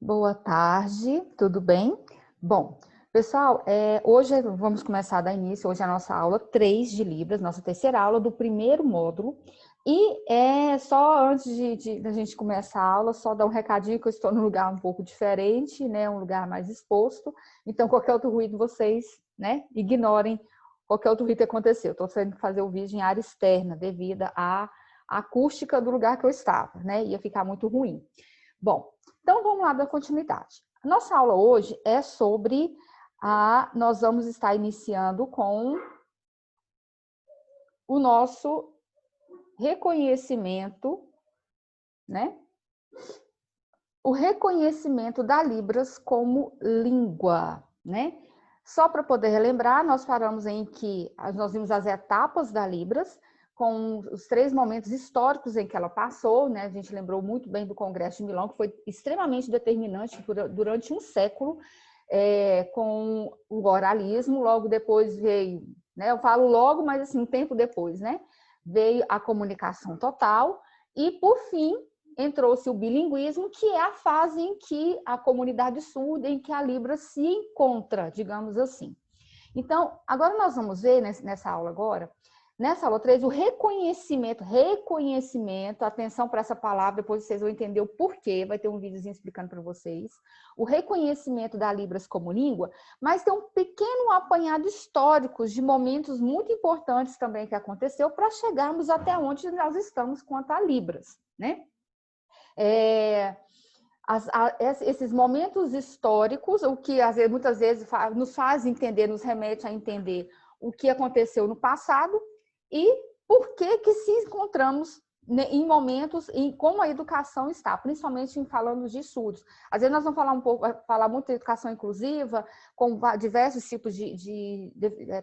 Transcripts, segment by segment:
Boa tarde, tudo bem? Bom, pessoal, hoje vamos começar a dar início, hoje é a nossa aula 3 de Libras, nossa terceira aula do primeiro módulo. E só antes da gente começar a aula, só dar um recadinho que eu estou num lugar um pouco diferente, né? Um lugar mais exposto. Então, qualquer outro ruído, vocês, né, ignorem qualquer outro ruído que aconteceu. Estou tendo que fazer o vídeo em área externa, devido à acústica do lugar que eu estava, né? Ia ficar muito ruim. Bom, então vamos lá dar continuidade. A nossa aula hoje é sobre nós vamos estar iniciando com o nosso reconhecimento, né? O reconhecimento da Libras como língua, né? Só para poder relembrar, nós falamos em que nós vimos as etapas da Libras, com os 3 momentos históricos em que ela passou, né? A gente lembrou muito bem do Congresso de Milão, que foi extremamente determinante durante um século, com o oralismo. Logo depois veio, né? Eu falo logo, mas assim, um tempo depois, né? Veio a comunicação total e, por fim, entrou-se o bilinguismo, que é a fase em que a comunidade surda, em que a Libra se encontra, digamos assim. Então, agora nós vamos ver nessa aula agora, nessa aula 3, o reconhecimento, atenção para essa palavra, depois vocês vão entender o porquê, vai ter um videozinho explicando para vocês, o reconhecimento da Libras como língua, mas tem um pequeno apanhado histórico de momentos muito importantes também que aconteceu para chegarmos até onde nós estamos quanto a Libras, né? Esses momentos históricos, o que muitas vezes nos faz entender, nos remete a entender o que aconteceu no passado e por que se encontramos em momentos em como a educação está, principalmente falando de surdos. Às vezes nós vamos falar muito de educação inclusiva, com diversos tipos de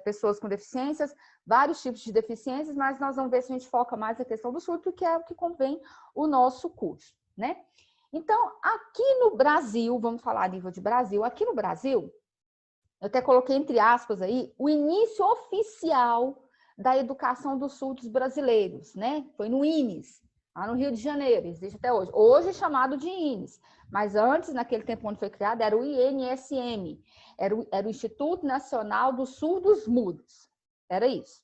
pessoas com deficiências, vários tipos de deficiências, mas nós vamos ver se a gente foca mais na questão do surdo, que é o que convém o nosso curso, né? Então, aqui no Brasil, vamos falar a nível de Brasil, aqui no Brasil, eu até coloquei entre aspas aí, o início oficial da educação dos surdos brasileiros, né? Foi no INES, lá no Rio de Janeiro, existe até hoje. Hoje é chamado de INES, mas antes, naquele tempo onde foi criado, era o INSM, era o Instituto Nacional dos Surdos Mudos, era isso.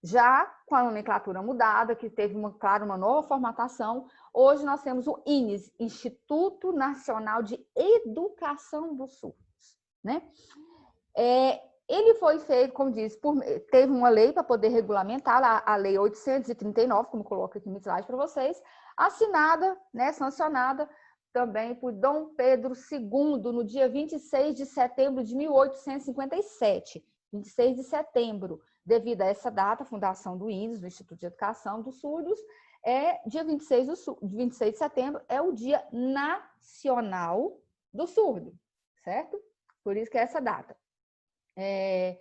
Já com a nomenclatura mudada, que teve, claro, uma nova formatação, hoje nós temos o INES, Instituto Nacional de Educação dos Surdos, né? Ele foi feito, como disse, teve uma lei para poder regulamentar, a Lei 839, como coloco aqui no slide para vocês, assinada, né, sancionada também por Dom Pedro II, no dia 26 de setembro de 1857. 26 de setembro, devido a essa data, a fundação do INES, do Instituto de Educação dos Surdos, dia 26 de setembro, é o Dia Nacional do Surdo, certo? Por isso que é essa data. Em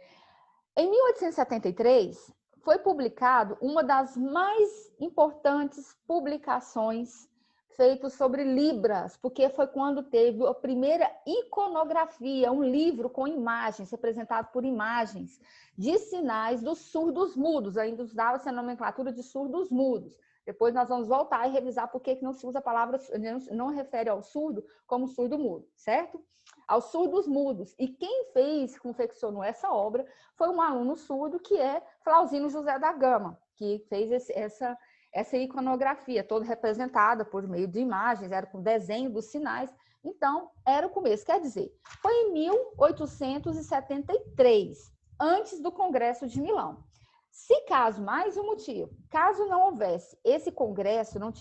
1873, foi publicado uma das mais importantes publicações feitas sobre Libras, porque foi quando teve a primeira iconografia, um livro com imagens, representado por imagens de sinais dos surdos mudos, ainda usava-se a nomenclatura de surdos mudos. Depois nós vamos voltar e revisar por que não se usa a palavra, não refere ao surdo como surdo mudo, certo? Aos surdos mudos. E quem confeccionou essa obra foi um aluno surdo que é Flauzino José da Gama, que fez essa iconografia, toda representada por meio de imagens, era com desenho dos sinais. Então, era o começo. Quer dizer, foi em 1873, antes do Congresso de Milão. Se caso, mais um motivo, caso não houvesse esse congresso, não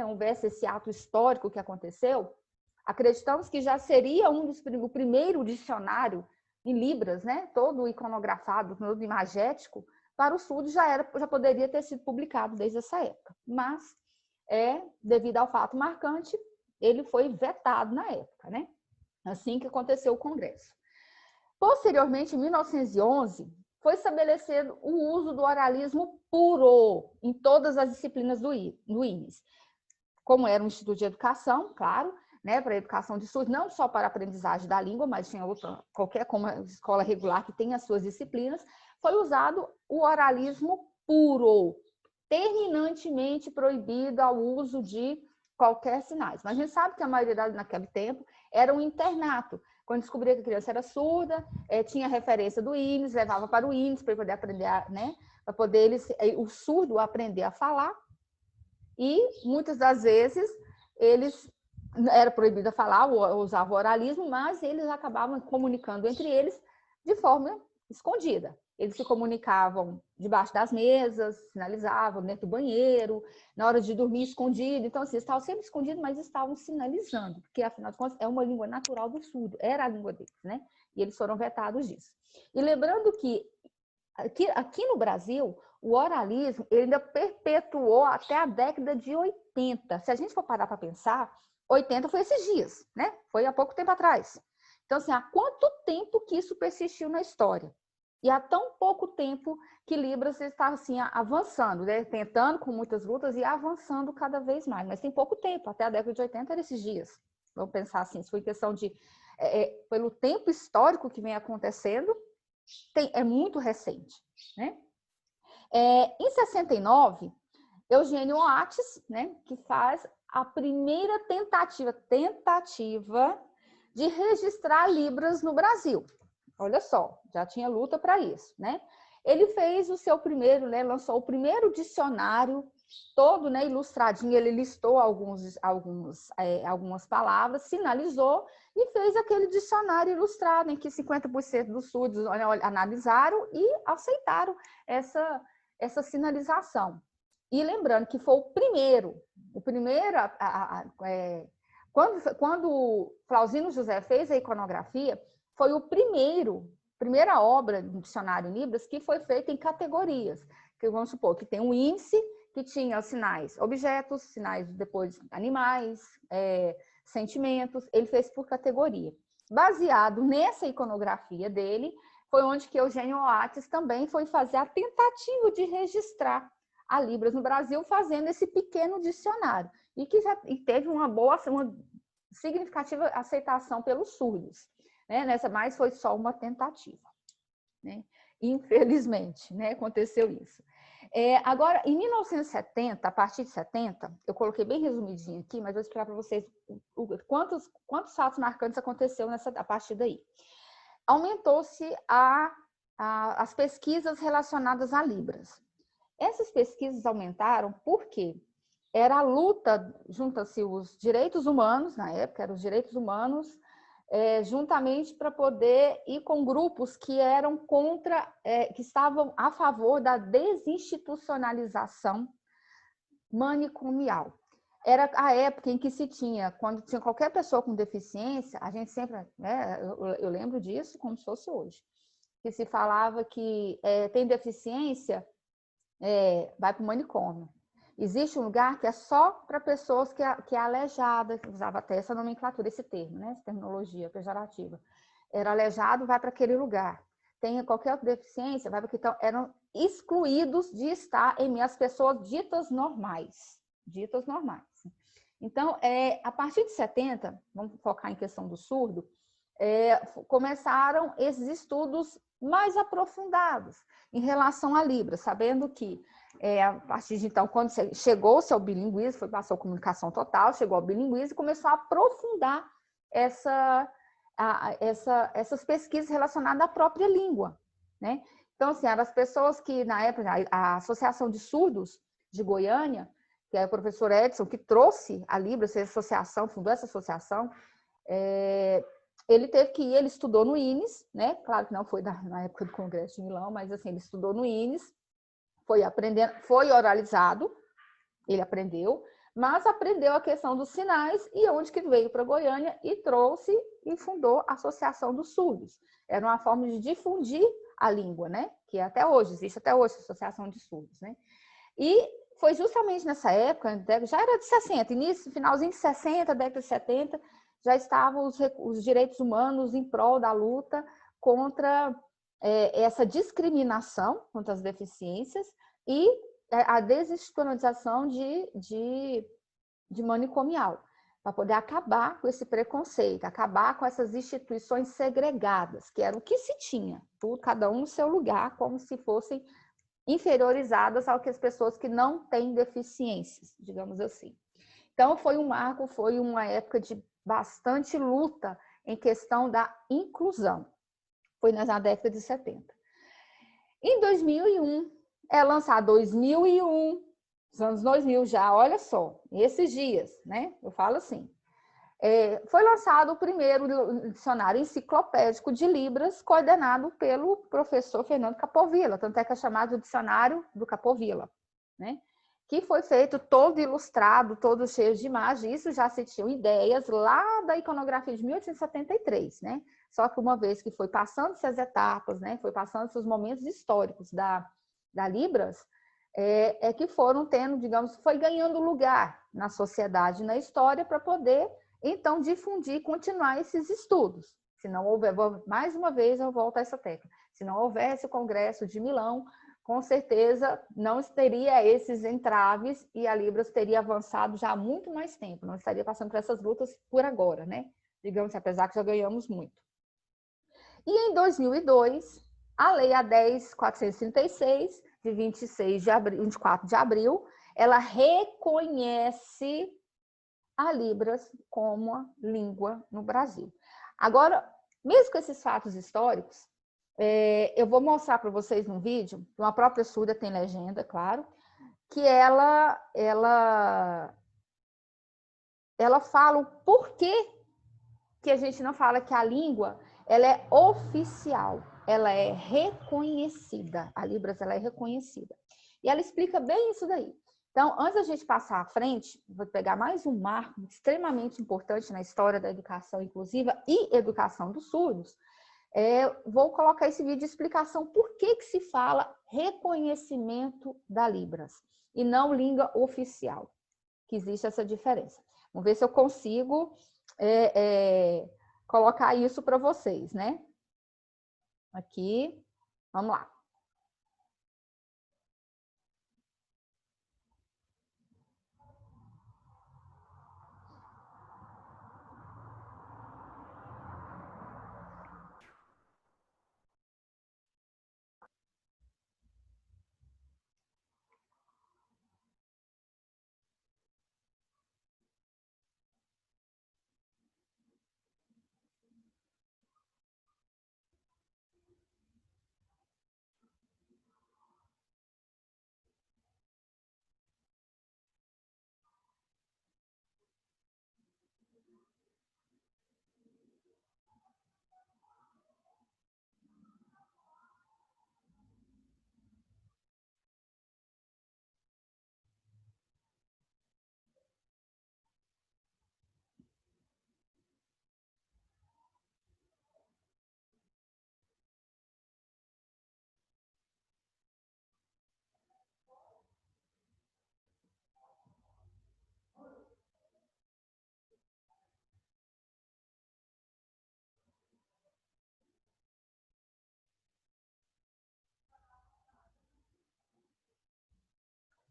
houvesse esse ato histórico que aconteceu, acreditamos que já seria o primeiro dicionário em Libras, né, todo iconografado, todo imagético, para o surdo já poderia ter sido publicado desde essa época. Mas, devido ao fato marcante, ele foi vetado na época, né? Assim que aconteceu o Congresso. Posteriormente, em 1911, foi estabelecido o uso do oralismo puro em todas as disciplinas do INES. Como era um instituto de educação, claro, né, para a educação de surdos, não só para a aprendizagem da língua, mas tinha como a escola regular que tem as suas disciplinas, foi usado o oralismo puro, terminantemente proibido ao uso de qualquer sinais. Mas a gente sabe que a maioria naquele tempo era um internato. Quando descobria que a criança era surda, tinha referência do INES, levava para o INES para poder aprender, né? Para poder o surdo aprender a falar. E muitas das vezes eles era proibido falar, usava o oralismo, mas eles acabavam comunicando entre eles de forma escondida. Eles se comunicavam debaixo das mesas, sinalizavam dentro do banheiro, na hora de dormir escondido. Então, assim, estavam sempre escondidos, mas estavam sinalizando, porque, afinal de contas, é uma língua natural do surdo, era a língua deles, né? E eles foram vetados disso. E lembrando que aqui no Brasil, o oralismo ele ainda perpetuou até a década de 80. Se a gente for parar para pensar, 80 foi esses dias, né? Foi há pouco tempo atrás. Então, assim, há quanto tempo que isso persistiu na história? E há tão pouco tempo que Libras está assim, avançando, né? Tentando com muitas lutas e avançando cada vez mais. Mas tem pouco tempo, até a década de 80 era esses dias. Vamos pensar assim, isso foi questão de... pelo tempo histórico que vem acontecendo, é muito recente, né? Em 69, Eugênio Oates, né, que faz a primeira tentativa de registrar Libras no Brasil. Olha só, já tinha luta para isso, né? Ele fez o seu primeiro, né, lançou o primeiro dicionário todo, né, ilustradinho, ele listou algumas palavras, sinalizou e fez aquele dicionário ilustrado, em que 50% dos surdos analisaram e aceitaram essa sinalização. E lembrando que foi o primeiro quando Flauzino José fez a iconografia, foi primeira obra do dicionário Libras que foi feita em categorias. Que vamos supor que tem um índice que tinha sinais objetos, sinais depois animais, sentimentos, ele fez por categoria. Baseado nessa iconografia dele, foi onde que Eugênio Oates também foi fazer a tentativa de registrar a Libras no Brasil, fazendo esse pequeno dicionário, e que teve uma significativa aceitação pelos surdos, né? Mas foi só uma tentativa, né? Infelizmente, né? Aconteceu isso. Agora, em 1970, a partir de 70, eu coloquei bem resumidinho aqui, mas vou explicar para vocês quantos fatos marcantes aconteceram a partir daí. Aumentou-se as pesquisas relacionadas a Libras. Essas pesquisas aumentaram porque era a luta, junta-se os direitos humanos, na época eram os direitos humanos, juntamente para poder ir com grupos que eram que estavam a favor da desinstitucionalização manicomial. Era a época em que quando tinha qualquer pessoa com deficiência, a gente sempre, né, eu lembro disso como se fosse hoje, que se falava que tem deficiência, vai para o manicômio. Existe um lugar que é só para pessoas que é aleijada, usava até essa nomenclatura, esse termo, né? Essa terminologia pejorativa. Era aleijado, vai para aquele lugar. Tem qualquer deficiência, vai para que eram excluídos de estar em as pessoas ditas normais. Ditas normais. Então, a partir de 70, vamos focar em questão do surdo, começaram esses estudos mais aprofundados em relação à Libras, sabendo que a partir de então, quando chegou-se ao bilinguismo, passou a comunicação total, chegou ao bilinguismo e começou a aprofundar essas pesquisas relacionadas à própria língua, né? Então, assim, eram as pessoas que, na época, a Associação de Surdos de Goiânia, que é o professor Edson, que trouxe a Libras, fundou essa associação, ele estudou no INES, né? Claro que não foi na época do Congresso de Milão, mas assim, ele estudou no INES, foi aprendendo, foi oralizado, ele aprendeu, mas aprendeu a questão dos sinais e onde que veio para Goiânia e trouxe e fundou a Associação dos Surdos. Era uma forma de difundir a língua, né? Que existe até hoje a Associação de Surdos, né? E foi justamente nessa época, já era de 60, finalzinho de 60, década de 70, já estavam os direitos humanos em prol da luta contra essa discriminação contra as deficiências e a desinstitucionalização de manicomial, para poder acabar com esse preconceito, acabar com essas instituições segregadas, que era o que se tinha, cada um no seu lugar, como se fossem inferiorizadas ao que as pessoas que não têm deficiências, digamos assim. Então, foi um marco, foi uma época de bastante luta em questão da inclusão. Foi na década de 70. Em 2001, é lançado 2001, os anos 2000 já, olha só, esses dias, né? Eu falo assim. Foi lançado o primeiro dicionário enciclopédico de Libras, coordenado pelo professor Fernando Capovilla, tanto é que é chamado o Dicionário do Capovilla, né? Que foi feito todo ilustrado, todo cheio de imagens. Isso já se tinham ideias lá da iconografia de 1873, né? Só que uma vez que foi passando-se as etapas, né? Foi passando-se os momentos históricos da Libras, que foram tendo, digamos, foi ganhando lugar na sociedade, na história, para poder então difundir e continuar esses estudos. Se não houver, mais uma vez eu volto a essa tecla, se não houvesse o Congresso de Milão, com certeza não teria esses entraves e a Libras teria avançado já há muito mais tempo, não estaria passando por essas lutas por agora, né? Digamos, apesar que já ganhamos muito. E em 2002, a Lei A10.436, de 24 de abril, ela reconhece a Libras como a língua no Brasil. Agora, mesmo com esses fatos históricos, eu vou mostrar para vocês num vídeo, uma própria surda tem legenda, claro, que ela fala o porquê que a gente não fala que a língua ela é oficial, ela é reconhecida, a Libras ela é reconhecida. E ela explica bem isso daí. Então, antes da gente passar à frente, vou pegar mais um marco extremamente importante na história da educação inclusiva e educação dos surdos. Vou colocar esse vídeo de explicação por que se fala reconhecimento da Libras e não língua oficial, que existe essa diferença. Vamos ver se eu consigo colocar isso para vocês, né? Aqui, vamos lá.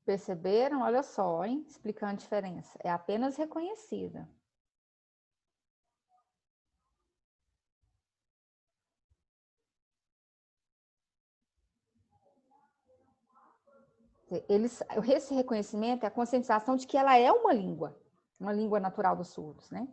Perceberam? Olha só, hein? Explicando a diferença. É apenas reconhecida. Esse reconhecimento é a conscientização de que ela é uma língua natural dos surdos, né?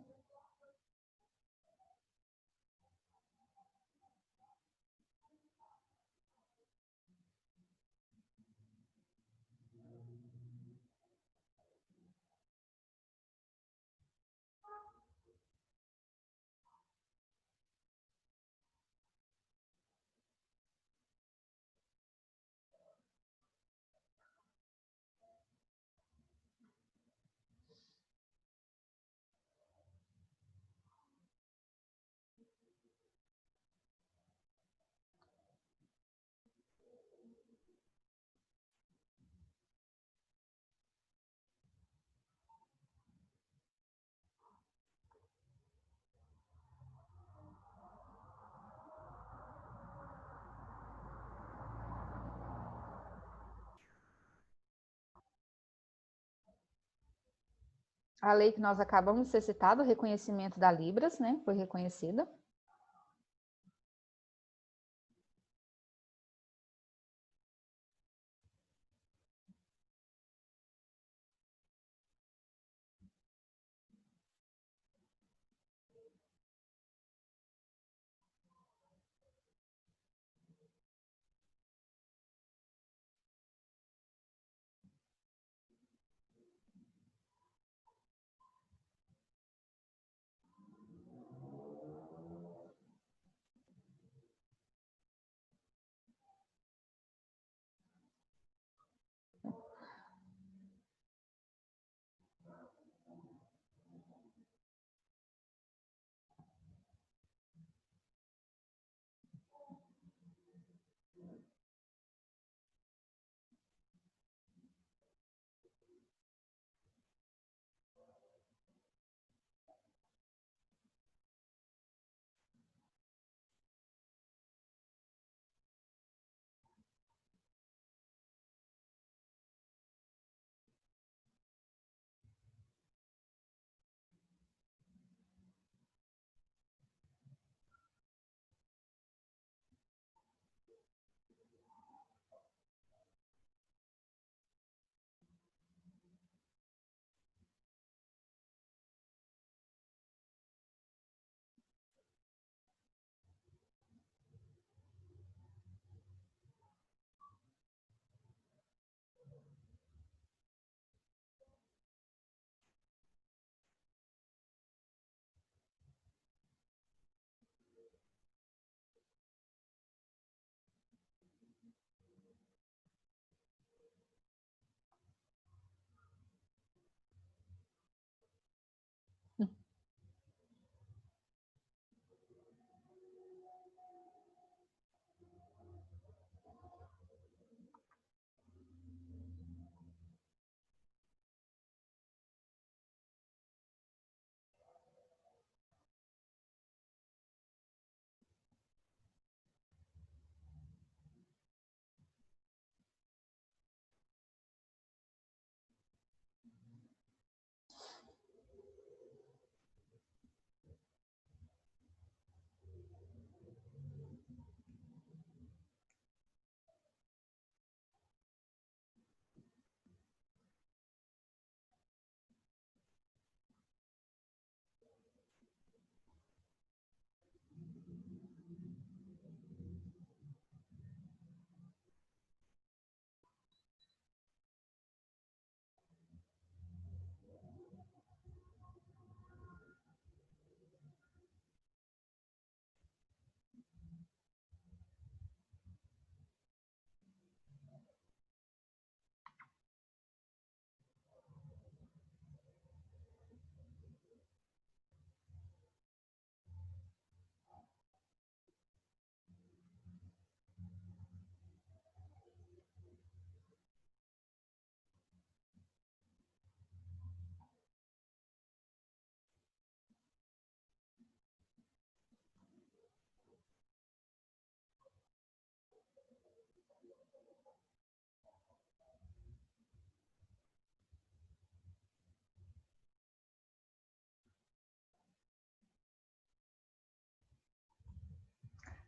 A lei que nós acabamos de ser citada, o reconhecimento da Libras, né? Foi reconhecida.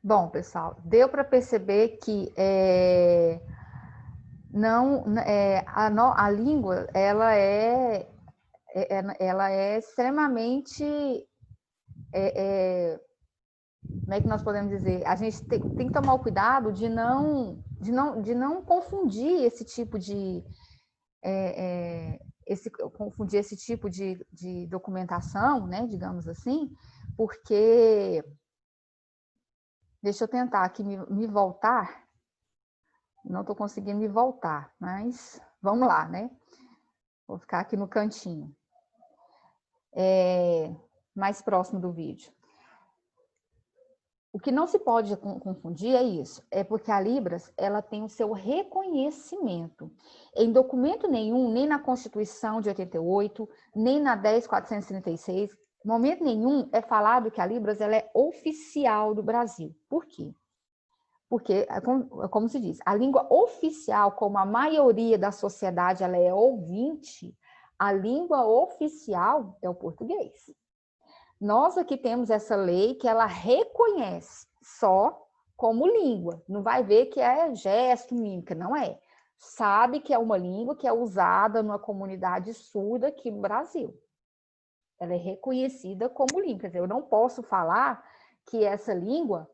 Bom, pessoal, deu para perceber que não, a língua ela é extremamente, como é que nós podemos dizer? A gente tem que tomar o cuidado de não confundir esse tipo de confundir esse tipo de documentação, né, digamos assim, porque deixa eu tentar aqui me voltar. Não estou conseguindo me voltar, mas vamos lá, né? Vou ficar aqui no cantinho, mais próximo do vídeo. O que não se pode confundir é isso, é porque a Libras, ela tem o seu reconhecimento. Em documento nenhum, nem na Constituição de 88, nem na 10.436, momento nenhum é falado que a Libras ela é oficial do Brasil. Por quê? Porque, como se diz, a língua oficial, como a maioria da sociedade ela é ouvinte, a língua oficial é o português. Nós aqui temos essa lei que ela reconhece só como língua. Não vai ver que é gesto, mímica, não é. Sabe que é uma língua que é usada numa comunidade surda aqui no Brasil. Ela é reconhecida como língua. Quer dizer, eu não posso falar que essa língua,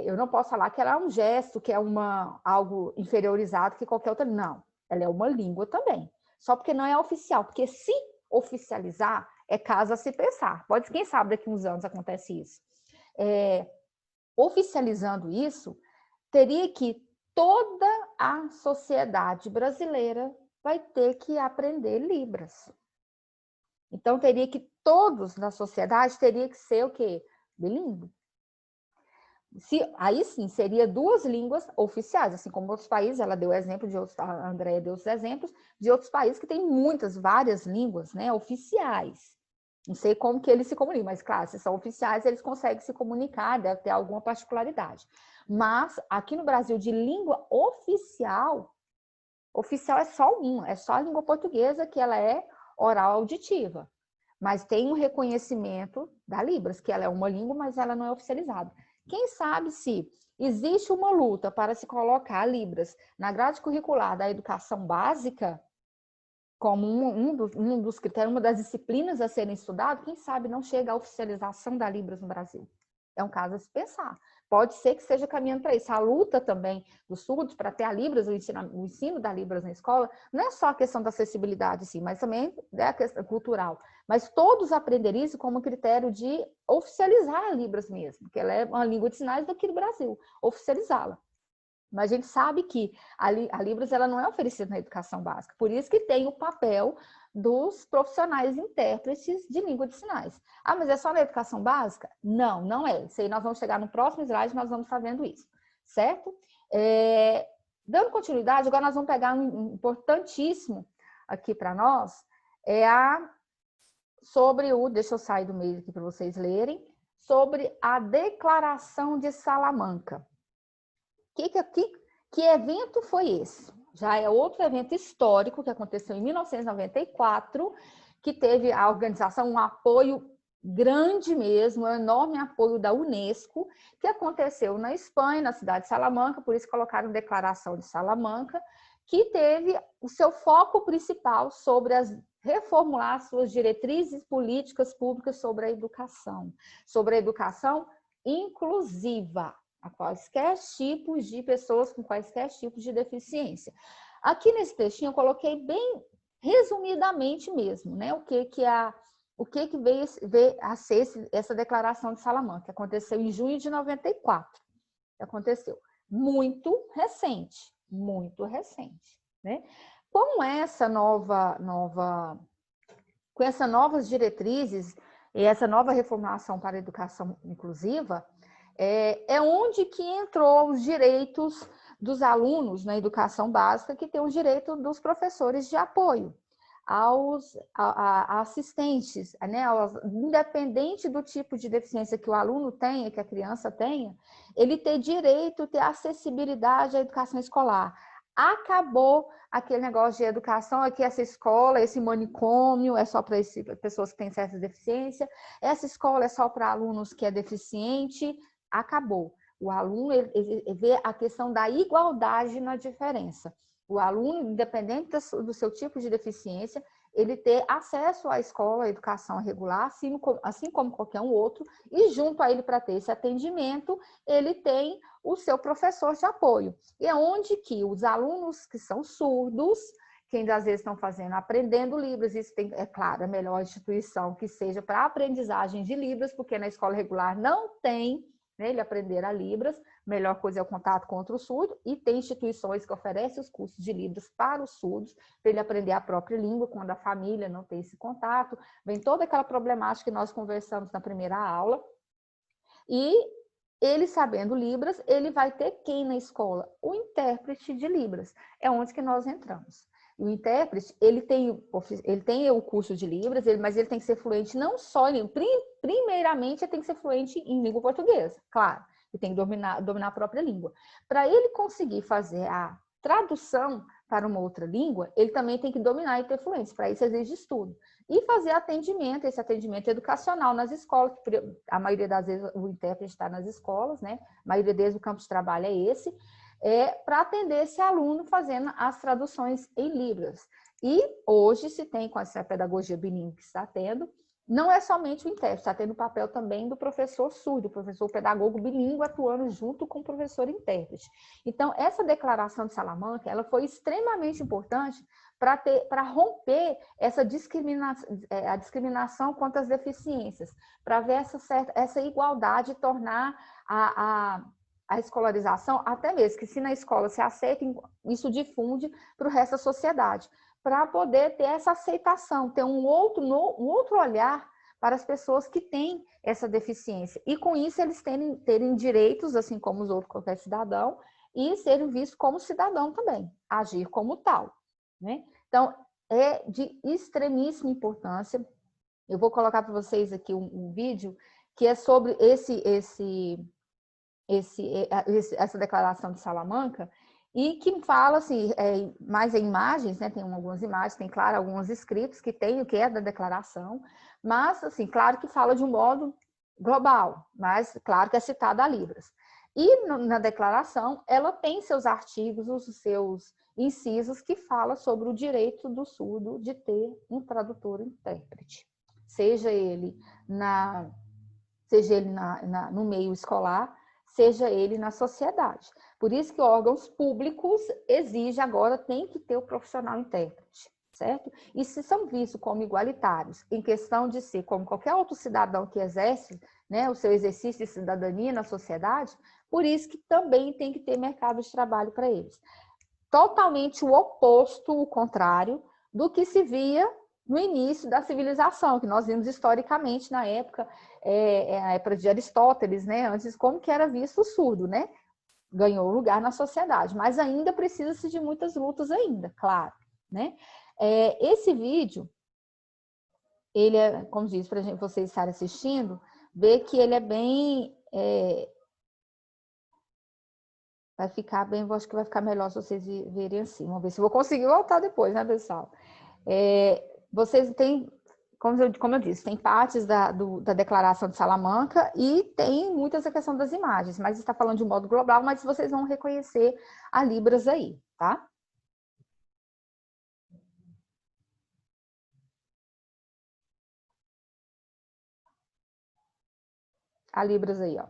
eu não posso falar que ela é um gesto, que é algo inferiorizado que qualquer outra. Não, ela é uma língua também. Só porque não é oficial. Porque se oficializar, é caso a se pensar. Pode, quem sabe daqui a uns anos acontece isso. Oficializando isso, teria que toda a sociedade brasileira vai ter que aprender Libras. Então, teria que todos na sociedade teria que ser o quê? Bilíngue. Aí sim, seria 2 línguas oficiais, assim como outros países, ela deu exemplo de outros, a Andrea deu os exemplos de outros países que têm várias línguas, né, oficiais. Não sei como que eles se comunicam, mas claro, se são oficiais, eles conseguem se comunicar, deve ter alguma particularidade. Mas aqui no Brasil, de língua oficial é só uma, é só a língua portuguesa, que ela é oral auditiva. Mas tem um reconhecimento da Libras, que ela é uma língua, mas ela não é oficializada. Quem sabe se existe uma luta para se colocar Libras na grade curricular da educação básica, como um dos critérios, uma das disciplinas a serem estudadas, quem sabe não chega à oficialização da Libras no Brasil. É um caso a se pensar. Pode ser que esteja caminhando para isso. A luta também dos surdos para ter a Libras, o ensino da Libras na escola, não é só a questão da acessibilidade, sim, mas também é a questão cultural. Mas todos aprenderiam isso como critério de oficializar a Libras mesmo, que ela é uma língua de sinais daqui do Brasil, oficializá-la. Mas a gente sabe que a Libras ela não é oferecida na educação básica, por isso que tem o papel dos profissionais intérpretes de língua de sinais. Ah, mas é só na educação básica? Não, não é. Isso aí nós vamos chegar no próximo slide, nós vamos estar vendo isso, certo? Dando continuidade, agora nós vamos pegar um importantíssimo aqui para nós, deixa eu sair do meio aqui para vocês lerem, sobre a Declaração de Salamanca. Que evento foi esse? Já é outro evento histórico que aconteceu em 1994, que teve a organização um apoio grande mesmo, um enorme apoio da Unesco, que aconteceu na Espanha, na cidade de Salamanca, por isso colocaram Declaração de Salamanca, que teve o seu foco principal sobre reformular suas diretrizes políticas públicas sobre a educação inclusiva a quaisquer tipos de pessoas com quaisquer tipos de deficiência. Aqui nesse textinho eu coloquei bem resumidamente mesmo, né? O que veio a ser essa declaração de Salamanca, que aconteceu em junho de 94. Aconteceu muito recente, né? Com essas novas diretrizes e essa nova reformulação para a educação inclusiva, onde que entrou os direitos dos alunos na educação básica, que tem o direito dos professores de apoio, aos assistentes, né? Independente do tipo de deficiência que o aluno tenha, que a criança tenha, ele ter direito, ter acessibilidade à educação escolar. Acabou aquele negócio de educação, aqui essa escola, esse manicômio é só para pessoas que têm certa deficiência, essa escola é só para alunos que é deficiente. acabou. O aluno ele vê a questão da igualdade na diferença. O aluno, independente do seu tipo de deficiência, ele ter acesso à escola, à educação regular, assim como qualquer um outro, e junto a ele, para ter esse atendimento, ele tem o seu professor de apoio. E é onde que os alunos que são surdos, que ainda às vezes estão aprendendo Libras, isso tem, é claro, a melhor instituição que seja para aprendizagem de Libras, porque na escola regular não tem, né, ele aprender a Libras, melhor coisa é o contato com outro surdo, e tem instituições que oferecem os cursos de Libras para os surdos, para ele aprender a própria língua, quando a família não tem esse contato, vem toda aquela problemática que nós conversamos na primeira aula, e ele sabendo Libras, ele vai ter quem na escola? O intérprete de Libras, é onde que nós entramos. O intérprete, ele tem o curso de Libras, mas ele tem que ser fluente não só em língua, primeiramente ele tem que ser fluente em língua portuguesa, claro, ele tem que dominar a própria língua. Para ele conseguir fazer a tradução para uma outra língua, ele também tem que dominar e ter fluência, para isso exige estudo. E fazer atendimento, esse atendimento educacional nas escolas, a maioria das vezes o intérprete está nas escolas, né? A maioria deles o campo de trabalho é esse, para atender esse aluno fazendo as traduções em Libras. E hoje se tem, com essa pedagogia bilíngue que está tendo, não é somente o intérprete, está tendo o papel também do professor surdo, o professor pedagogo bilíngue atuando junto com o professor intérprete. Então, essa declaração de Salamanca, ela foi extremamente importante para romper essa a discriminação quanto às deficiências, para ver essa igualdade e tornar a escolarização, até mesmo que se na escola se aceita, isso difunde para o resto da sociedade, para poder ter essa aceitação, ter um outro olhar para as pessoas que têm essa deficiência. E com isso eles terem direitos, assim como os outros, qualquer cidadão, e serem vistos como cidadão também, agir como tal, né? Então, é de extremíssima importância. Eu vou colocar para vocês aqui um vídeo que é sobre essa declaração de Salamanca, e que fala assim, mais em imagens, né? Tem algumas imagens, tem, claro, alguns escritos que tem o que é da declaração, mas, assim, claro que fala de um modo global, mas, claro que é citada a Libras. E na declaração, ela tem seus artigos, os seus incisos que fala sobre o direito do surdo de ter um tradutor intérprete, seja ele no meio escolar, seja ele na sociedade. Por isso que órgãos públicos exigem agora, tem que ter o profissional intérprete, certo? E se são vistos como igualitários, em questão de ser como qualquer outro cidadão que exerce, né, o seu exercício de cidadania na sociedade, por isso que também tem que ter mercado de trabalho para eles. Totalmente o oposto, o contrário, do que se via no início da civilização, que nós vimos historicamente na época, a época de Aristóteles, né? Antes, como que era visto o surdo, né? Ganhou lugar na sociedade, mas ainda precisa-se de muitas lutas ainda, claro, né? Esse vídeo, ele é, como diz, para vocês estarem assistindo, ver que ele é bem... vai ficar bem, eu acho que vai ficar melhor se vocês verem assim. Vamos ver se eu vou conseguir voltar depois, né, pessoal? Vocês têm, como eu disse, tem partes da Declaração de Salamanca e tem muitas a questão das imagens, mas está falando de um modo global, mas vocês vão reconhecer a Libras aí, tá? A Libras aí, ó.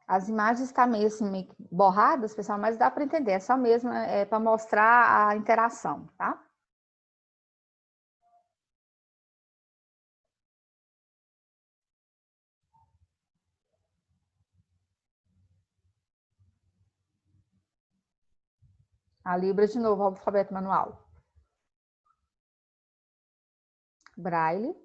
As imagens estão meio assim, meio borradas, pessoal, mas dá para entender, é só mesmo para mostrar a interação, tá? A Libras, de novo, o alfabeto manual. Braille.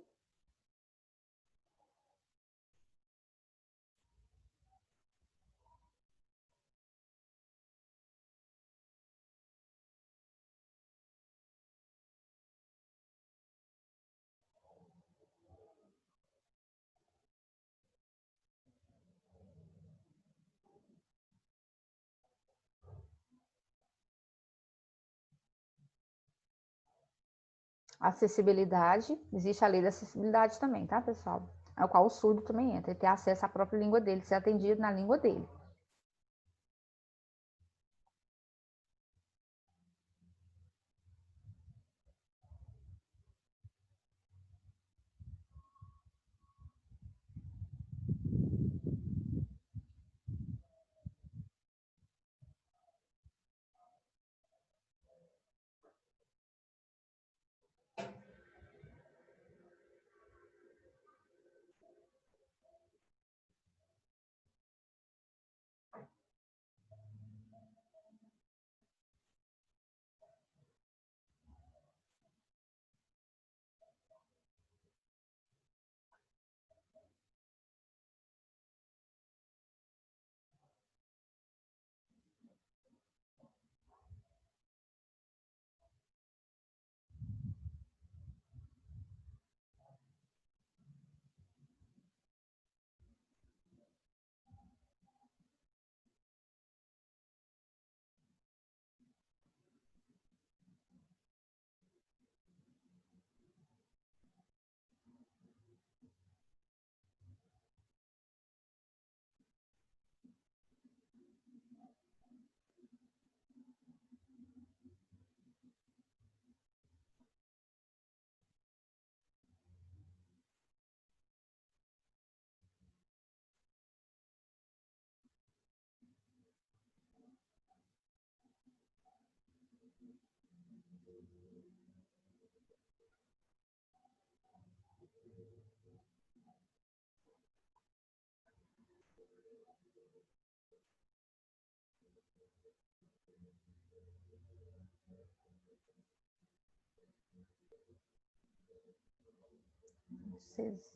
Acessibilidade, existe a lei da acessibilidade também, tá, pessoal? Ao qual o surdo também entra, ele ter acesso à própria língua dele, ser atendido na língua dele.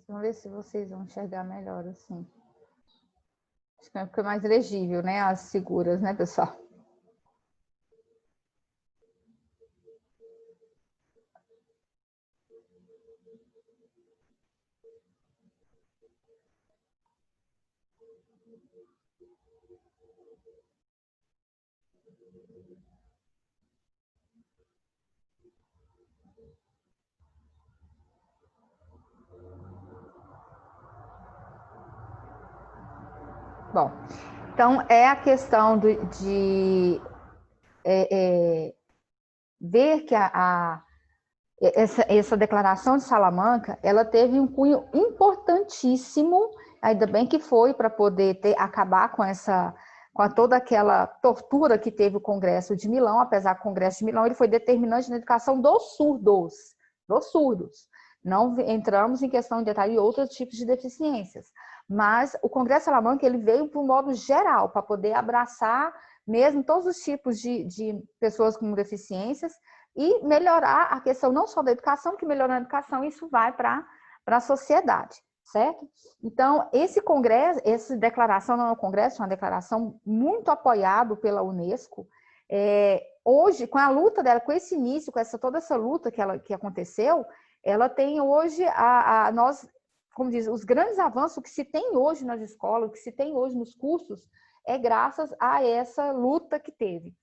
Vamos ver se vocês vão enxergar melhor assim. Acho que fica mais legível, né? As figuras, né, pessoal? Bom, então é a questão de ver que essa declaração de Salamanca, ela teve um cunho importantíssimo, ainda bem que foi para poder acabar com toda aquela tortura que teve o Congresso de Milão, apesar que o Congresso de Milão ele foi determinante na educação dos surdos. Não entramos em questão de detalhe de outros tipos de deficiências, mas o Congresso de Salamanca ele veio para um modo geral, para poder abraçar mesmo todos os tipos de pessoas com deficiências, e melhorar a questão não só da educação, que melhorando a educação, isso vai para a sociedade, certo? Então, esse congresso, essa declaração não é um congresso, é uma declaração muito apoiado pela Unesco. Hoje, com a luta dela, com esse início, com toda essa luta que aconteceu, ela tem hoje, nós, como diz, os grandes avanços que se tem hoje nas escolas, que se tem hoje nos cursos, é graças a essa luta que teve.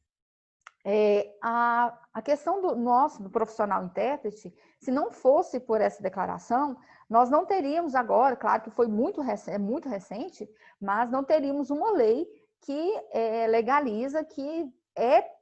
A questão do profissional intérprete, se não fosse por essa declaração, nós não teríamos agora, claro que foi muito recente, mas não teríamos uma lei que legaliza que é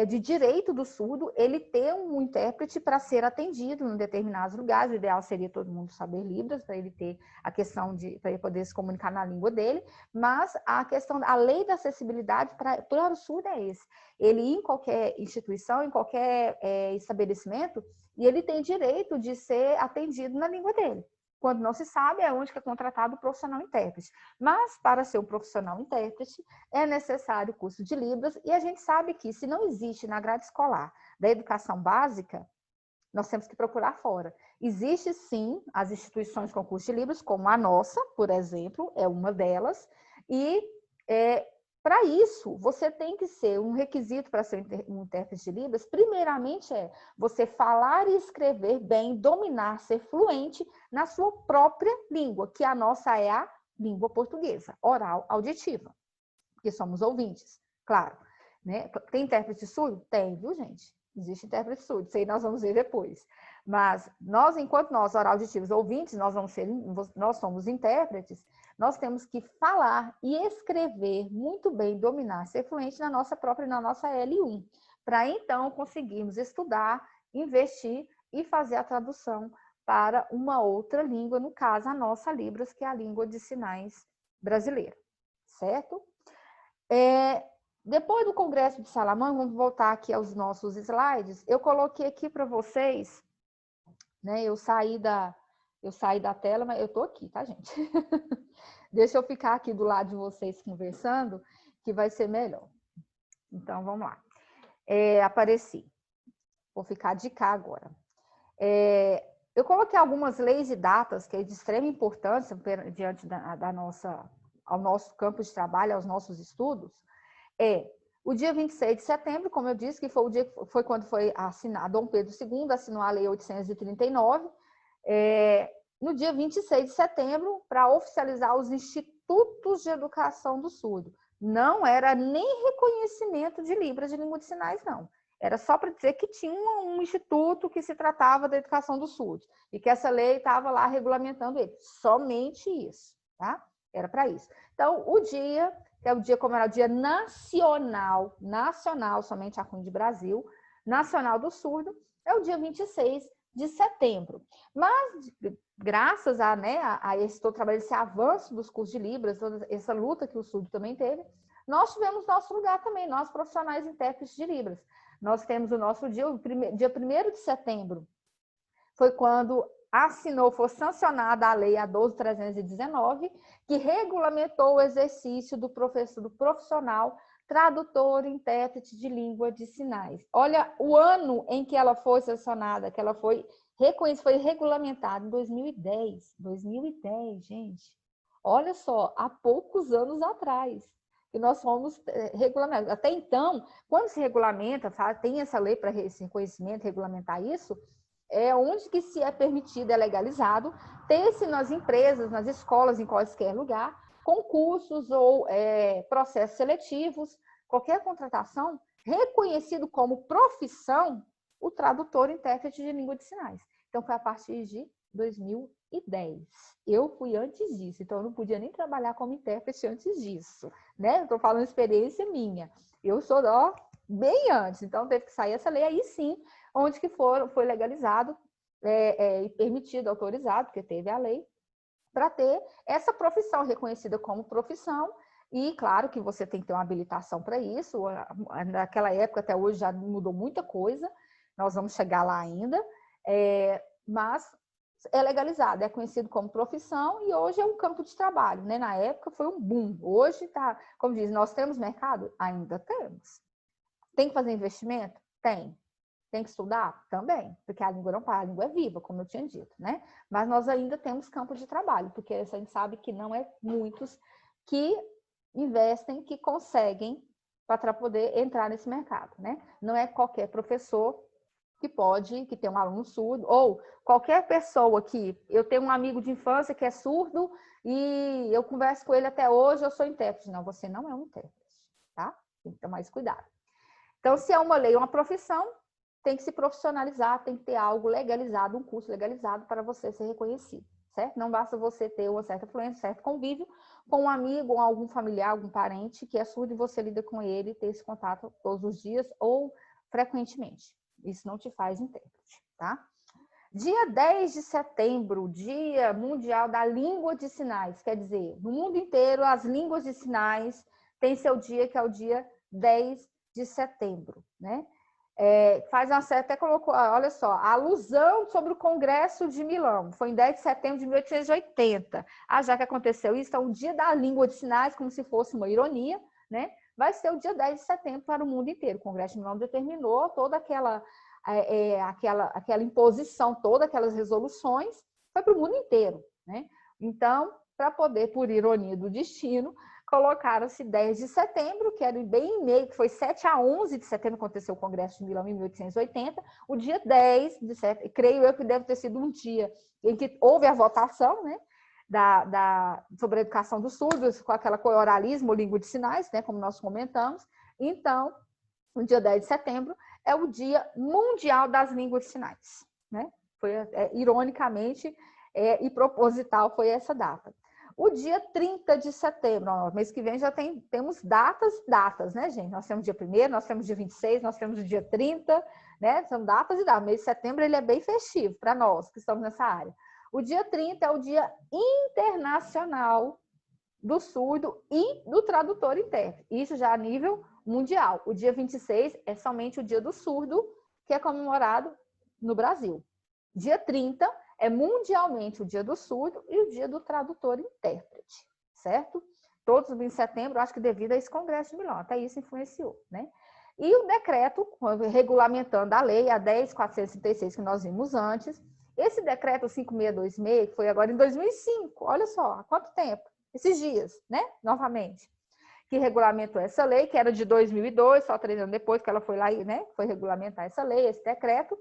de direito do surdo ele ter um intérprete para ser atendido em determinados lugares. O ideal seria todo mundo saber Libras, para ele ter a questão para ele poder se comunicar na língua dele, mas a lei da acessibilidade para o surdo é esse. Ele ir em qualquer instituição, em qualquer estabelecimento, e ele tem direito de ser atendido na língua dele. Quando não se sabe, é onde que é contratado o profissional intérprete. Mas, para ser um profissional intérprete, é necessário o curso de Libras, e a gente sabe que, se não existe na grade escolar da educação básica, nós temos que procurar fora. Existe, sim, as instituições com curso de Libras, como a nossa, por exemplo, é uma delas, e para isso, você tem que ser um requisito para ser um intérprete de Libras, primeiramente você falar e escrever bem, dominar, ser fluente na sua própria língua, que a nossa é a língua portuguesa, oral, auditiva, porque somos ouvintes, claro. Né? Tem intérprete surdo? Tem, viu, gente? Existe intérprete surdo, isso aí nós vamos ver depois. Mas nós, enquanto nós, oral-auditivos ouvintes, nós somos intérpretes, nós temos que falar e escrever muito bem, dominar, ser fluente na nossa L1, para então conseguirmos estudar, investir e fazer a tradução para uma outra língua, no caso a nossa Libras, que é a língua de sinais brasileira, certo? Depois do Congresso de Salamanca, vamos voltar aqui aos nossos slides, eu coloquei aqui para vocês, né? Eu saí da tela, mas eu estou aqui, tá, gente? Deixa eu ficar aqui do lado de vocês conversando, que vai ser melhor. Então, vamos lá. Apareci. Vou ficar de cá agora. Eu coloquei algumas leis e datas que é de extrema importância diante ao nosso campo de trabalho, aos nossos estudos. O dia 26 de setembro, como eu disse, que foi quando foi assinado, Dom Pedro II assinou a Lei 839, no dia 26 de setembro, para oficializar os institutos de educação do surdo. Não era nem reconhecimento de Libras, de língua de sinais, não. Era só para dizer que tinha um instituto que se tratava da educação dos surdos e que essa lei estava lá regulamentando ele. Somente isso, tá? Era para isso. Então, o dia, que é o dia como era o dia nacional, somente a CUN de Brasil, nacional do surdo, é o dia 26 de setembro. Mas, graças a esse todo trabalho, esse avanço dos cursos de Libras, toda essa luta que o surdo também teve, nós tivemos nosso lugar também, nós profissionais intérpretes de Libras. Nós temos o nosso dia 1º de setembro, foi quando foi sancionada a Lei 12.319, que regulamentou o exercício do profissional tradutor, intérprete de língua de sinais. Olha o ano em que ela foi sancionada, que ela foi reconhecida, foi regulamentada em 2010. 2010, gente. Olha só, há poucos anos atrás que nós fomos regulamentados. Até então, quando se regulamenta, tem essa lei para esse reconhecimento, regulamentar isso, onde que se é permitido, é legalizado, ter-se nas empresas, nas escolas, em qualquer lugar, concursos ou processos seletivos, qualquer contratação, reconhecido como profissão o tradutor e intérprete de língua de sinais. Então, foi a partir de 2010. Eu fui antes disso, então eu não podia nem trabalhar como intérprete antes disso, né? Estou falando experiência minha. Eu sou bem antes, então teve que sair essa lei, aí sim, onde que foi legalizado e permitido, autorizado, porque teve a lei, para ter essa profissão reconhecida como profissão. E claro que você tem que ter uma habilitação para isso. Naquela época, até hoje, já mudou muita coisa. Nós vamos chegar lá ainda. Mas é legalizado, é conhecido como profissão e hoje é um campo de trabalho, né? Na época foi um boom. Hoje está, como diz, nós temos mercado? Ainda temos. Tem que fazer investimento? Tem. Tem que estudar? Também, porque a língua não para, a língua é viva, como eu tinha dito, né? Mas nós ainda temos campo de trabalho, porque a gente sabe que não é muitos que investem, que conseguem para poder entrar nesse mercado, né? Não é qualquer professor que tem um aluno surdo, ou qualquer pessoa que... Eu tenho um amigo de infância que é surdo e eu converso com ele até hoje, eu sou intérprete. Não, você não é um intérprete, tá? Tem que tomar mais cuidado. Então, se é uma lei, uma profissão, tem que se profissionalizar, tem que ter algo legalizado, um curso legalizado para você ser reconhecido, certo? Não basta você ter uma certa fluência, um certo convívio com um amigo, ou algum familiar, algum parente que é surdo e você lida com ele, ter esse contato todos os dias ou frequentemente. Isso não te faz intérprete, tá? Dia 10 de setembro, Dia Mundial da Língua de Sinais, quer dizer, no mundo inteiro as línguas de sinais têm seu dia, que é o dia 10 de setembro, né? Até colocou, olha só, a alusão sobre o Congresso de Milão, foi em 10 de setembro de 1880. Já que aconteceu isso, então o Dia da Língua de Sinais, como se fosse uma ironia, né? Vai ser o dia 10 de setembro para o mundo inteiro. O Congresso de Milão determinou toda aquela imposição, todas aquelas resoluções, foi para o mundo inteiro, né? Então, para poder, por ironia do destino, colocaram-se 10 de setembro, que era bem em meio, que foi 7 a 11 de setembro, aconteceu o Congresso de Milão em 1880, o dia 10 de setembro, creio eu que deve ter sido um dia em que houve a votação, né? Sobre a educação dos surdos, com aquela oralismo, língua de sinais, né, como nós comentamos. Então, o dia 10 de setembro é o Dia Mundial das Línguas de Sinais, né? ironicamente e proposital, foi essa data. O dia 30 de setembro, ó, mês que vem já temos datas, né, gente? Nós temos dia 1º, nós temos dia 26, nós temos o dia 30, né? São datas e datas. O mês de setembro ele é bem festivo para nós que estamos nessa área. O dia 30 é o Dia Internacional do Surdo e do Tradutor Intérprete. Isso já a nível mundial. O dia 26 é somente o Dia do Surdo, que é comemorado no Brasil. Dia 30 é mundialmente o Dia do Surdo e o Dia do Tradutor Intérprete, certo? Todos em setembro, acho que devido a esse Congresso de Milão, até isso influenciou, né? E o decreto, regulamentando a lei, a 10.436, que nós vimos antes, esse decreto 5626, que foi agora em 2005, olha só, há quanto tempo? Esses dias, né? Novamente, que regulamentou essa lei, que era de 2002, só 3 anos depois que ela foi lá e, né, foi regulamentar essa lei, esse decreto,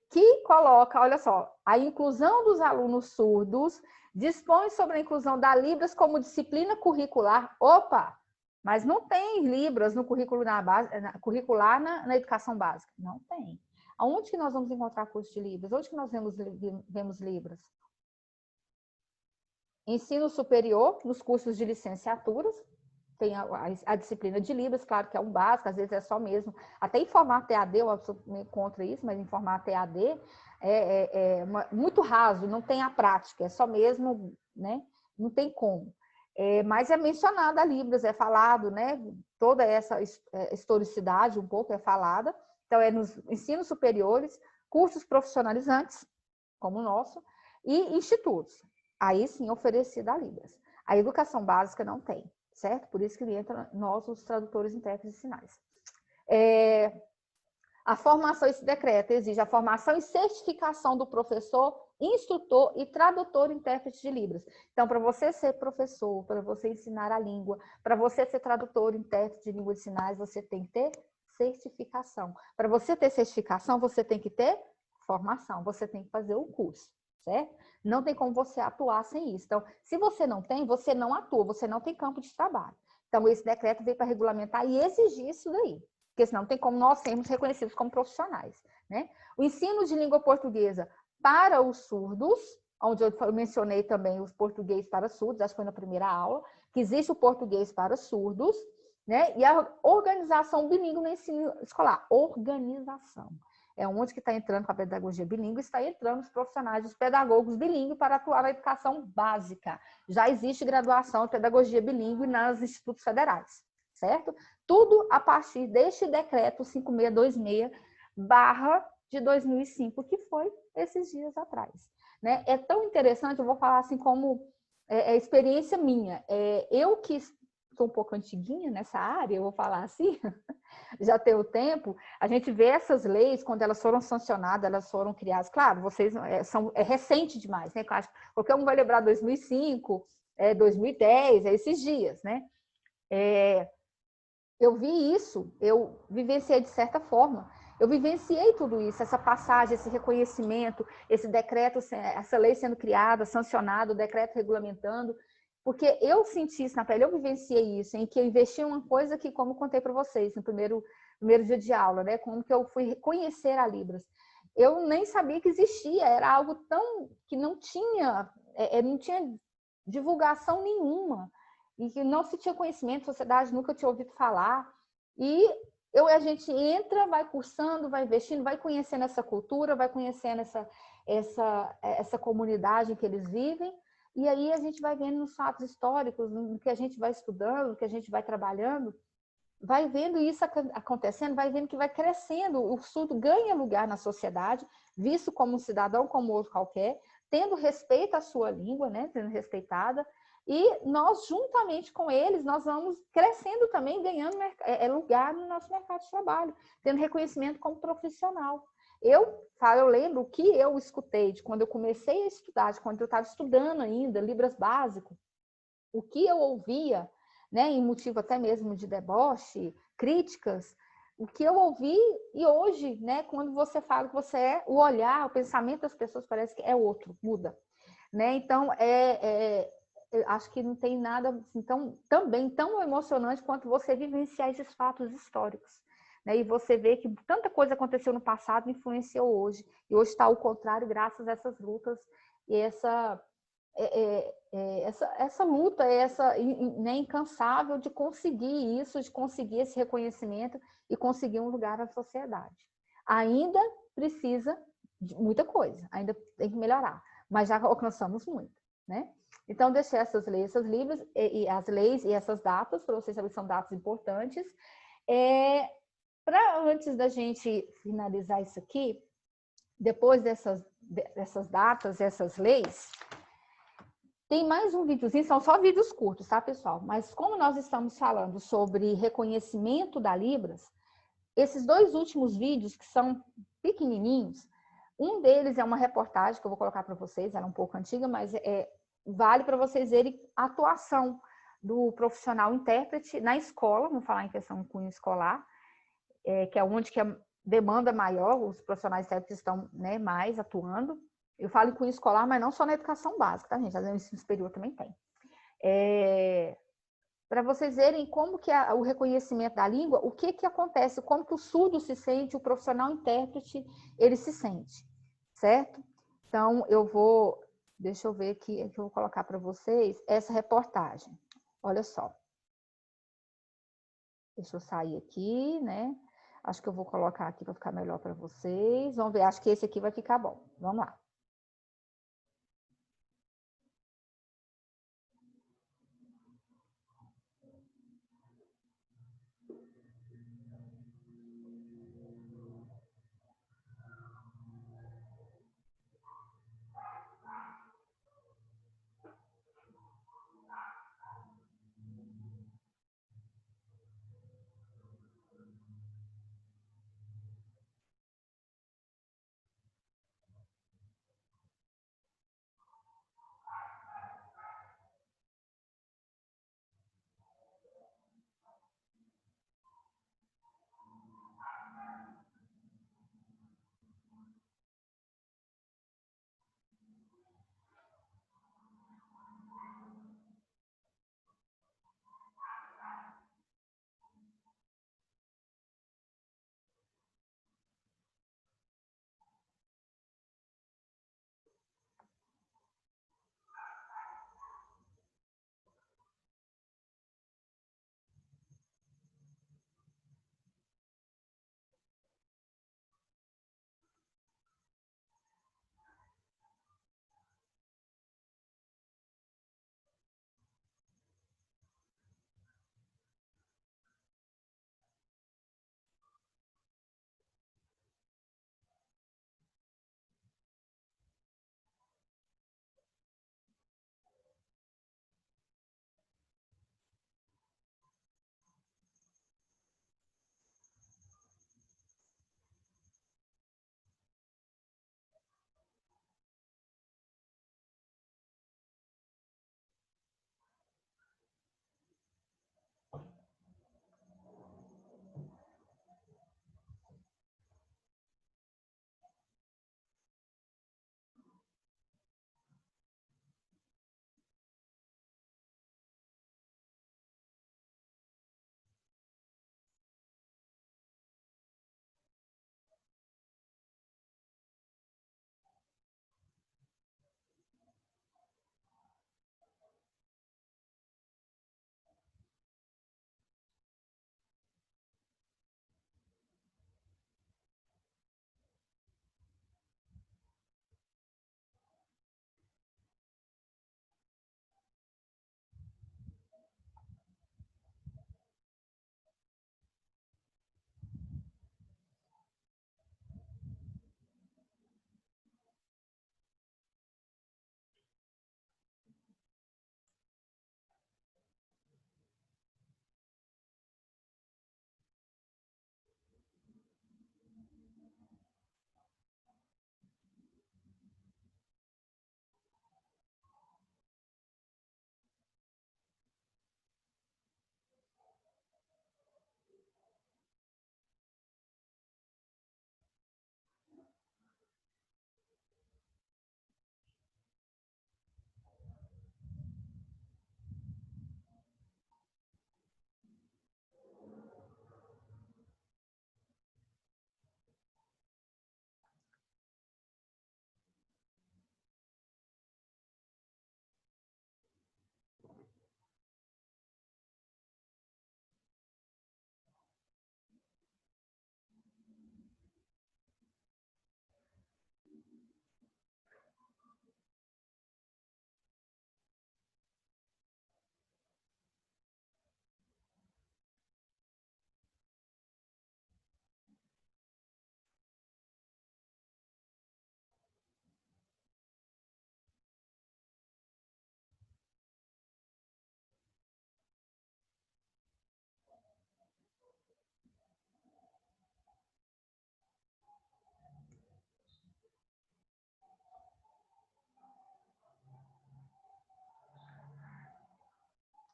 que coloca, olha só, a inclusão dos alunos surdos, dispõe sobre a inclusão da Libras como disciplina curricular. Opa! Mas não tem Libras no currículo curricular na educação básica. Não tem. Aonde que nós vamos encontrar curso de Libras? Onde que nós vemos Libras? Ensino superior, nos cursos de licenciaturas, tem a disciplina de Libras, claro que é um básico, às vezes é só mesmo, até em formato EAD, eu me encontro isso, mas em formato EAD muito raso, não tem a prática, é só mesmo, né? Não tem como. Mas é mencionada a Libras, é falado, né? Toda essa historicidade um pouco é falada, então é nos ensinos superiores, cursos profissionalizantes, como o nosso, e institutos. Aí sim oferecida a Libras. A educação básica não tem, certo? Por isso que entra nós, os tradutores, intérpretes e sinais. A formação, esse decreto exige a formação e certificação do professor, instrutor e tradutor intérprete de Libras. Então, para você ser professor, para você ensinar a língua, para você ser tradutor, intérprete de língua de sinais, você tem que ter certificação. Para você ter certificação, você tem que ter formação, você tem que fazer o curso, certo? Não tem como você atuar sem isso. Então, se você não tem, você não atua, você não tem campo de trabalho. Então, esse decreto veio para regulamentar e exigir isso daí. Porque senão não tem como nós sermos reconhecidos como profissionais, né? O ensino de língua portuguesa para os surdos, onde eu mencionei também os português para surdos, acho que foi na primeira aula, que existe o português para surdos, né? E a organização bilíngue no ensino escolar. Organização. É onde que está entrando com a pedagogia bilíngue, está entrando os profissionais, os pedagogos bilíngues para atuar na educação básica. Já existe graduação em pedagogia bilíngue nos institutos federais, certo? Tudo a partir deste decreto 5626/de 2005, que foi esses dias atrás, né? É tão interessante, eu vou falar assim como experiência minha. Eu que sou um pouco antiguinha nessa área, eu vou falar assim, já tem o tempo, a gente vê essas leis, quando elas foram sancionadas, elas foram criadas, claro, vocês é recente demais, né? Qualquer um vai lembrar 2005, 2010, esses dias, né? Eu vi isso, eu vivenciei de certa forma, eu vivenciei tudo isso, essa passagem, esse reconhecimento, esse decreto, essa lei sendo criada, sancionada, o decreto regulamentando, porque eu senti isso na pele, eu vivenciei isso, em que eu investi em uma coisa que, como eu contei para vocês no primeiro dia de aula, né, como que eu fui conhecer a Libras. Eu nem sabia que existia, era algo tão que não tinha divulgação nenhuma, e que não se tinha conhecimento, a sociedade nunca tinha ouvido falar. E a gente entra, vai cursando, vai investindo, vai conhecendo essa cultura, vai conhecendo essa comunidade em que eles vivem, e aí a gente vai vendo nos fatos históricos, no que a gente vai estudando, no que a gente vai trabalhando, vai vendo isso acontecendo, vai vendo que vai crescendo, o surdo ganha lugar na sociedade, visto como um cidadão como outro qualquer, tendo respeito à sua língua, né, sendo respeitada, e nós, juntamente com eles, nós vamos crescendo também, ganhando lugar no nosso mercado de trabalho, tendo reconhecimento como profissional. Eu lembro o que eu escutei de quando eu comecei a estudar, de quando eu estava estudando ainda, Libras básico, o que eu ouvia, né, em motivo até mesmo de deboche, críticas, o que eu ouvi, e hoje, né, quando você fala que você o olhar, o pensamento das pessoas parece que é outro, muda. Né? Então, acho que não tem nada assim, também tão emocionante quanto você vivenciar esses fatos históricos. né? E você vê que tanta coisa aconteceu no passado e influenciou hoje. E hoje está ao contrário, graças a essas lutas e essa luta, né, incansável de conseguir isso, de conseguir esse reconhecimento e conseguir um lugar na sociedade. Ainda precisa de muita coisa, ainda tem que melhorar, mas já alcançamos muito, né? Então, deixei essas livros e as leis e essas datas, para vocês saberem que são datas importantes. Antes da gente finalizar isso aqui, depois dessas datas, essas leis, tem mais um videozinho, são só vídeos curtos, tá, pessoal? Mas como nós estamos falando sobre reconhecimento da Libras, esses 2 últimos vídeos, que são pequenininhos, um deles é uma reportagem que eu vou colocar para vocês, ela é um pouco antiga, mas vale para vocês verem a atuação do profissional intérprete na escola, vamos falar em questão de cunho escolar, que é onde que a demanda maior, os profissionais intérpretes estão, né, mais atuando. Eu falo em cunho escolar, mas não só na educação básica, tá, gente? Às vezes no ensino superior também tem. Para vocês verem como que o reconhecimento da língua, o que que acontece, como que o surdo se sente, o profissional intérprete, ele se sente, certo? Então, deixa eu ver aqui, que eu vou colocar para vocês essa reportagem. Olha só. Deixa eu sair aqui, né? Acho que eu vou colocar aqui para ficar melhor para vocês. Vamos ver, acho que esse aqui vai ficar bom. Vamos lá.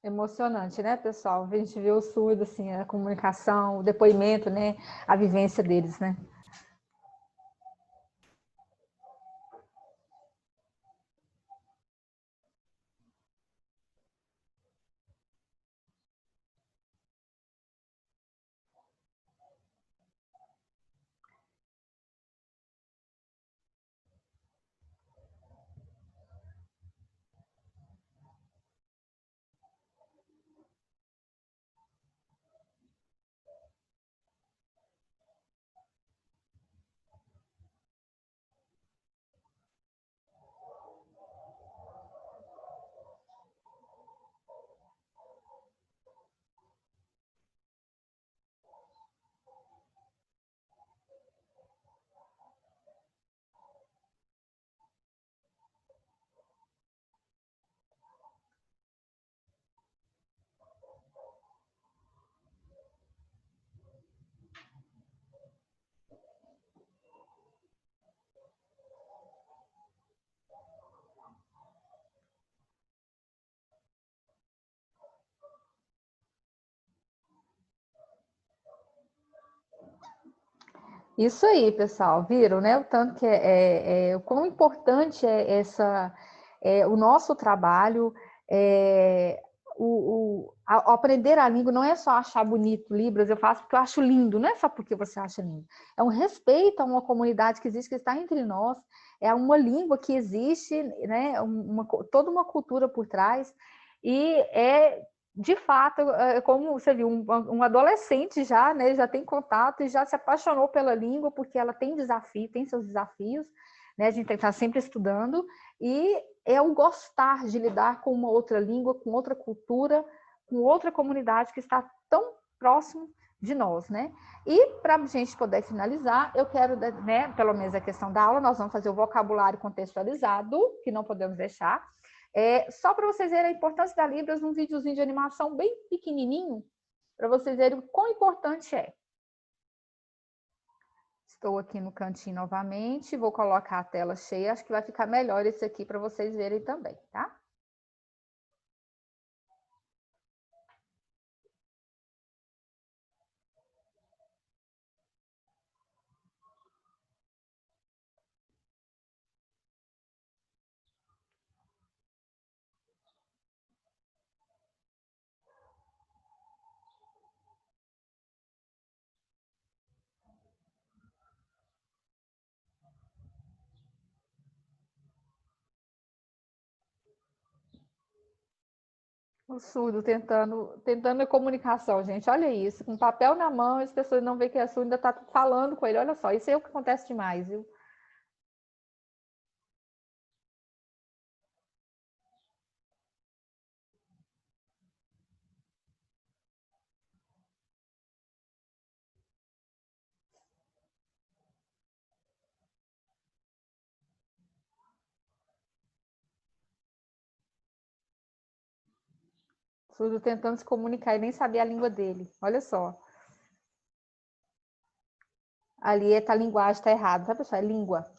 Emocionante, né, pessoal? A gente vê o surdo, assim, a comunicação, o depoimento, né? A vivência deles, né? Isso aí, pessoal, viram, né? O tanto que o quão importante é o nosso trabalho, aprender a língua não é só achar bonito Libras, eu faço porque eu acho lindo, não é só porque você acha lindo. É um respeito a uma comunidade que existe, que está entre nós, é uma língua que existe, né? Toda uma cultura por trás, e de fato, como você viu, um adolescente já, né, já tem contato e já se apaixonou pela língua, porque ela tem desafio, tem seus desafios, né, a gente tem que estar sempre estudando, e é o gostar de lidar com uma outra língua, com outra cultura, com outra comunidade que está tão próximo de nós, né? E para a gente poder finalizar, eu quero, né, pelo menos a questão da aula, nós vamos fazer o vocabulário contextualizado, que não podemos deixar, só para vocês verem a importância da Libras num videozinho de animação bem pequenininho, para vocês verem o quão importante é. Estou aqui no cantinho novamente, vou colocar a tela cheia, acho que vai ficar melhor esse aqui para vocês verem também, tá? O surdo tentando a comunicação, gente. Olha isso, com papel na mão, as pessoas não veem que a surdo ainda está falando com ele. Olha só, isso é o que acontece demais, viu? O surdo tentando se comunicar e nem sabia a língua dele. Olha só. Ali a linguagem está errada, tá, pessoal? É língua.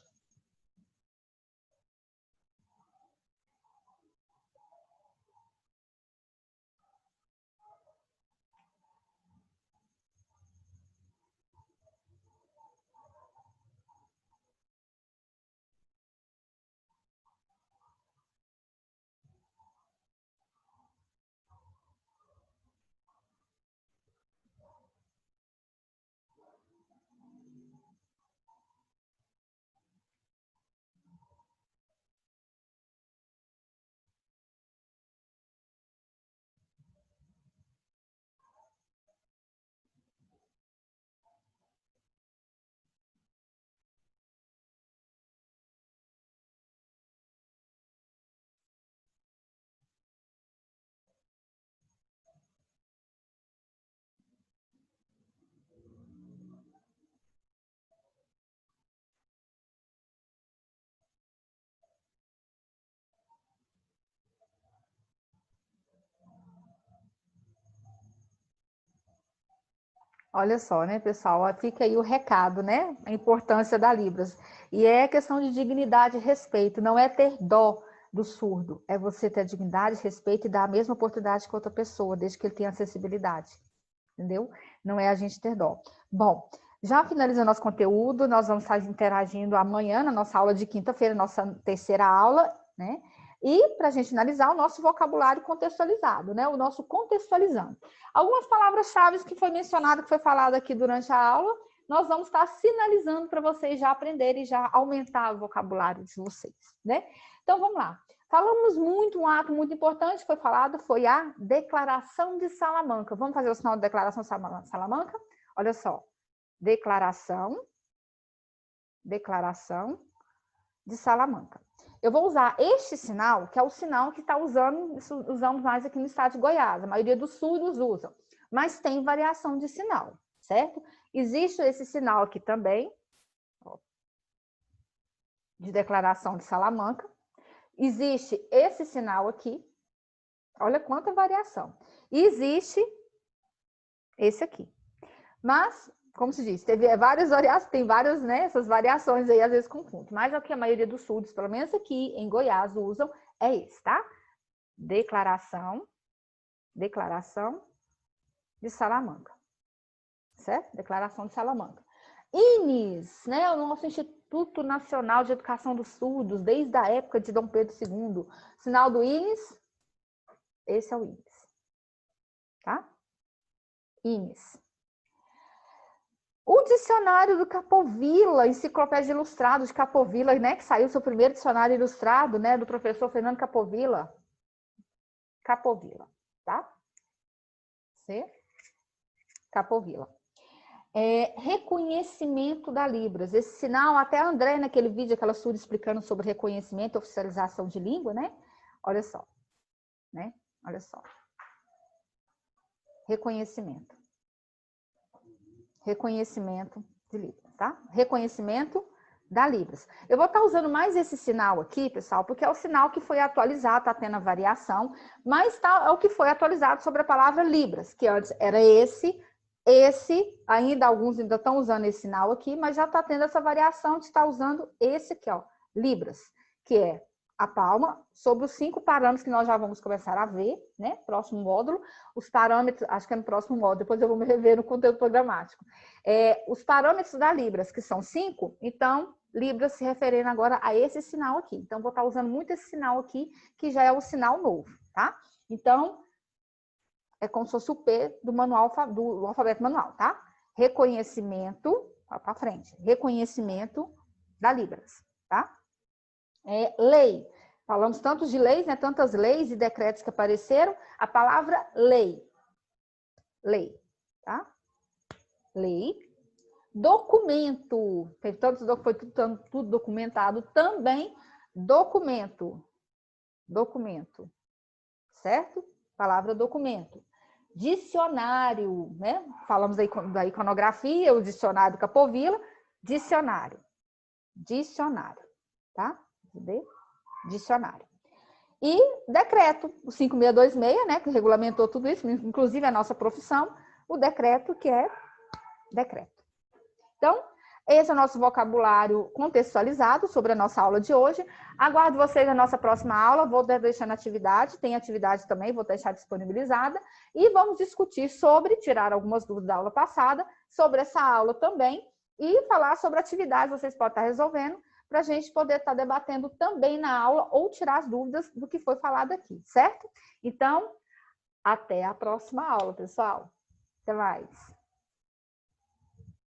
Olha só, né, pessoal? Fica aí o recado, né? A importância da Libras. E é questão de dignidade e respeito, não é ter dó, do surdo é você ter dignidade, respeito e dar a mesma oportunidade que outra pessoa, desde que ele tenha acessibilidade. Entendeu? Não é a gente ter dó. Bom, já finalizando nosso conteúdo, nós vamos estar interagindo amanhã na nossa aula de quinta-feira, nossa terceira aula, né? E para a gente finalizar o nosso vocabulário contextualizado, né? O nosso contextualizando. Algumas palavras-chave que foi mencionado, que foi falado aqui durante a aula, nós vamos estar sinalizando para vocês já aprenderem e já aumentar o vocabulário de vocês, né? Então, vamos lá. Falamos muito, um ato muito importante que foi falado, foi a Declaração de Salamanca. Vamos fazer o sinal de Declaração de Salamanca? Olha só. Declaração de Salamanca. Eu vou usar este sinal, que é o sinal que usamos mais aqui no estado de Goiás. A maioria dos surdos usam. Mas tem variação de sinal, certo? Existe esse sinal aqui também, ó, de Declaração de Salamanca. Existe esse sinal aqui. Olha quanta variação. E existe esse aqui. Mas, como se diz, tem várias, né, essas variações aí, às vezes confunde. Mas o que a maioria dos surdos, pelo menos aqui em Goiás, usam é esse, tá? Declaração de Salamanca. Certo? Declaração de Salamanca. INES, né, o nosso Instituto Nacional de Educação dos Surdos, desde a época de Dom Pedro II. Sinal do INES, esse é o INES. Tá? INES. O dicionário do Capovilla, Enciclopédia Ilustrada de Capovilla, né, que saiu seu primeiro dicionário ilustrado, né, do professor Fernando Capovilla. Capovilla, tá? C. Capovilla. Reconhecimento da Libras. Esse sinal, até a André, naquele vídeo, aquela surda explicando sobre reconhecimento e oficialização de língua, né? Olha só, né? Olha só. Reconhecimento de Libras, tá? Reconhecimento da Libras. Eu vou estar usando mais esse sinal aqui, pessoal, porque é o sinal que foi atualizado, tá tendo a variação, mas é o que foi atualizado sobre a palavra Libras, que antes era esse, ainda alguns ainda estão usando esse sinal aqui, mas já está tendo essa variação de estar usando esse aqui, ó, Libras, que é a palma, sobre os 5 parâmetros que nós já vamos começar a ver, né? Próximo módulo, os parâmetros, acho que é no próximo módulo, depois eu vou me rever no conteúdo programático. Os parâmetros da Libras, que são 5, então, Libras se referindo agora a esse sinal aqui. Então, vou estar usando muito esse sinal aqui, que já é o sinal novo, tá? Então, é como se fosse o P do alfabeto manual, tá? Reconhecimento, para frente, reconhecimento da Libras, tá? Lei. Falamos tanto de leis, né? Tantas leis e decretos que apareceram. A palavra lei. Lei, tá? Lei. Documento. Foi tudo documentado também. Documento. Documento. Certo? Palavra documento. Dicionário, né? Falamos da iconografia, o dicionário Capovilla. Dicionário. Dicionário, tá? Dicionário. E decreto, o 5626, né, que regulamentou tudo isso, inclusive a nossa profissão, o decreto que é decreto. Então, esse é o nosso vocabulário contextualizado sobre a nossa aula de hoje. Aguardo vocês na nossa próxima aula, vou deixar na atividade, tem atividade também, vou deixar disponibilizada, e vamos discutir tirar algumas dúvidas da aula passada, sobre essa aula também, e falar sobre atividades que vocês podem estar resolvendo, para a gente poder estar debatendo também na aula ou tirar as dúvidas do que foi falado aqui, certo? Então, até a próxima aula, pessoal. Até mais.